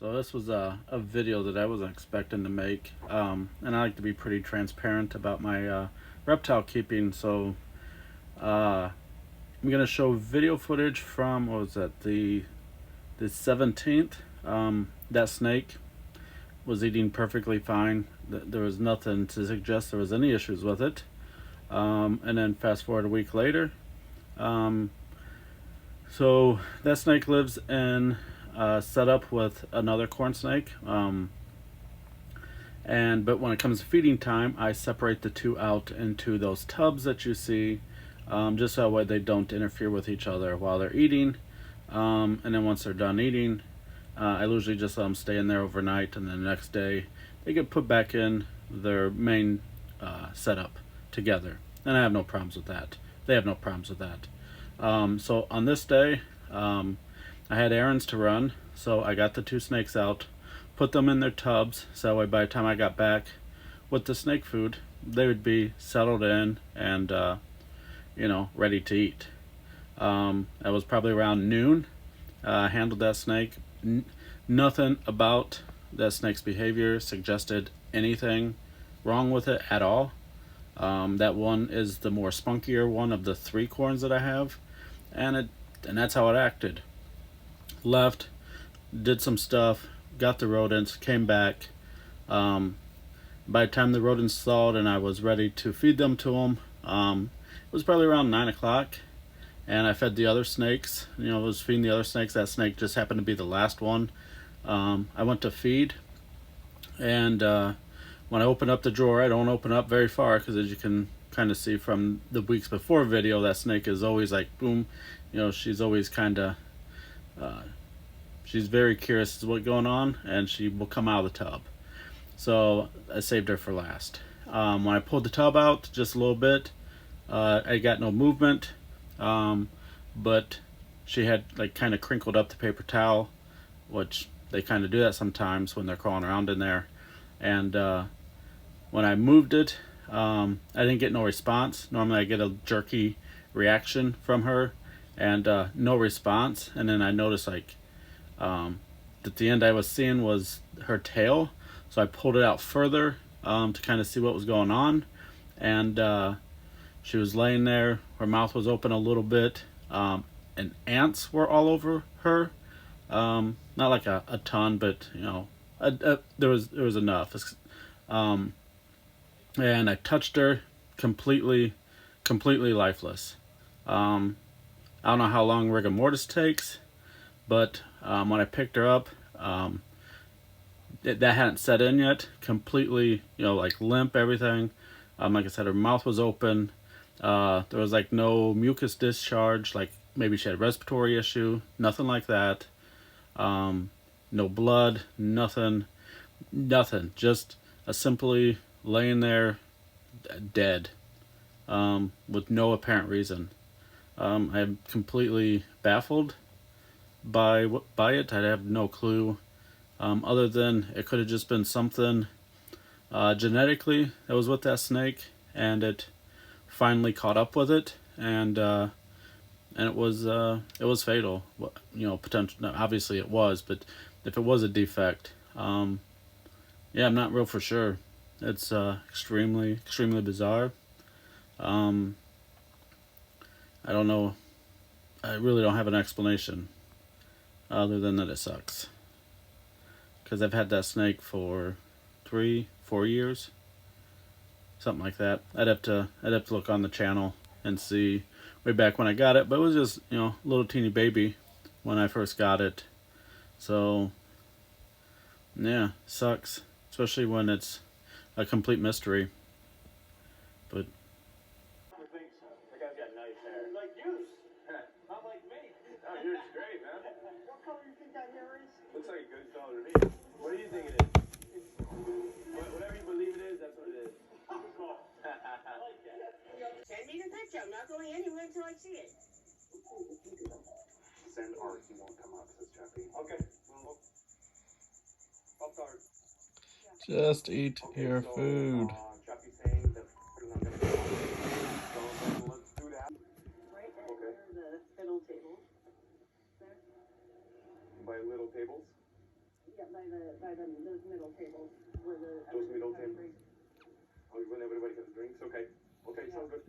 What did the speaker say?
So this was a video that I wasn't expecting to make, and I like to be pretty transparent about my reptile keeping. So I'm gonna show video footage from, what was that, the 17th. That snake was eating perfectly fine. There was nothing to suggest there was any issues with it. And then fast forward a week later. Um, so that snake lives in setup with another corn snake. But when it comes to feeding time, I separate the two out into those tubs that you see, just so that way they don't interfere with each other while they're eating. And then once they're done eating, I usually just let them stay in there overnight, and then the next day they get put back in their main setup together. And I have no problems with that. They have no problems with that. So on this day, I had errands to run, so I got the two snakes out, put them in their tubs, so that way by the time I got back with the snake food, they would be settled in and, ready to eat. That was probably around noon. I handled that snake. Nothing about that snake's behavior suggested anything wrong with it at all. That one is the more spunkier one of the three corns that I have, and that's how it acted. Left, did some stuff, got the rodents, came back. By the time the rodents thawed and I was ready to feed them to them, it was probably around 9 o'clock, and I fed the other snakes. I was feeding the other snakes. That snake just happened to be the last one. I went to feed, and when I open up the drawer, I don't open up very far because, as you can kind of see from the weeks before video, that snake is always like boom. She's always kind of she's very curious as to what's going on, and she will come out of the tub. So I saved her for last. When I pulled the tub out just a little bit, I got no movement, but she had like kind of crinkled up the paper towel, which they kind of do that sometimes when they're crawling around in there. And when I moved it, I didn't get no response. Normally I get a jerky reaction from her, and no response. And then I noticed that the end I was seeing was her tail, so I pulled it out further to kind of see what was going on. And she was laying there, her mouth was open a little bit, and ants were all over her. Not like a ton, but there was enough. And I touched her, completely lifeless. I don't know how long rigor mortis takes, but when I picked her up, that hadn't set in yet. Completely, like limp, everything. Like I said, her mouth was open. There was like no mucus discharge, like maybe she had a respiratory issue. Nothing like that. No blood, nothing. Just simply laying there, dead, with no apparent reason. I'm completely baffled by it. I have no clue, other than it could have just been something genetically that was with that snake, and it finally caught up with it, and it was fatal. Potential. No, obviously it was, but if it was a defect, yeah, I'm not real for sure. It's extremely bizarre. Um, I don't know. I really don't have an explanation other than that it sucks. Because I've had that snake for 3-4 years, something like that. I'd have to look on the channel and see way back when I got it, but it was just a little teeny baby when I first got it. So yeah, sucks, especially when it's a complete mystery. But That guy's got nice hair. Like you. Not like me. No, yours is great, man. What color do you think that hair is? Looks like a good color to me. What do you think it is? Whatever you believe it is, that's what it is. Cool. I like that. Send me the picture. I'm not going anywhere until I see it. Send art. He won't come up, says Chappie. Okay. Well, I'll start. just eat Okay, your so, food. Chappie's saying that I'm gonna go on. So let's do that. Right there. Okay. The fiddle table. There. By little tables. Yeah, by those middle tables where the Those middle everybody tables? drinks. Oh, when everybody has drinks? Okay. Okay, Yeah. sounds good.